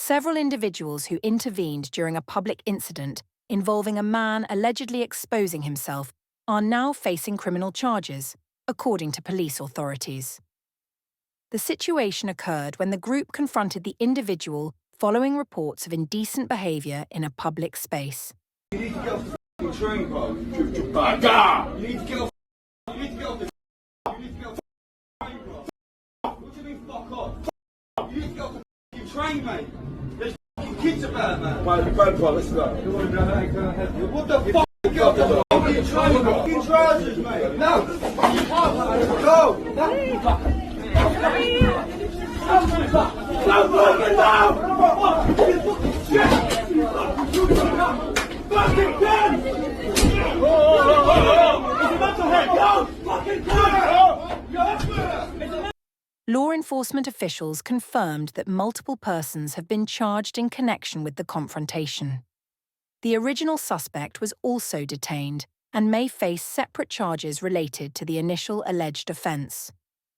Several individuals who intervened during a public incident involving a man allegedly exposing himself are now facing criminal charges, according to police authorities. The situation occurred when the group confronted the individual following reports of indecent behaviour in a public space. You need to get off the train, bro. You need to get off. You need to get off the train, bro. What do you mean, fuck off? You need to get off the train, mate. There's kids about, man. Right, bro, let's go. What the fuck? Get off the fucking train, bro. Fucking trousers, mate. No. Go. Law enforcement officials confirmed that multiple persons have been charged in connection with the confrontation. The original suspect was also detained and may face separate charges related to the initial alleged offence.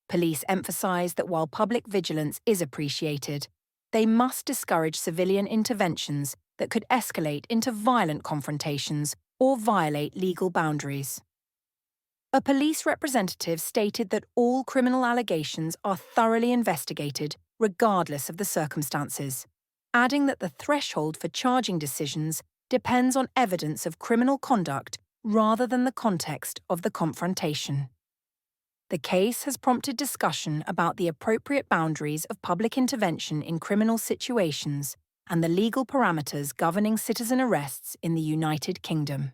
Police emphasise that while public vigilance is appreciated, they must discourage civilian interventions that could escalate into violent confrontations or violate legal boundaries. A police representative stated that all criminal allegations are thoroughly investigated, regardless of the circumstances, adding that the threshold for charging decisions depends on evidence of criminal conduct rather than the context of the confrontation. The case has prompted discussion about the appropriate boundaries of public intervention in criminal situations and the legal parameters governing citizen arrests in the United Kingdom.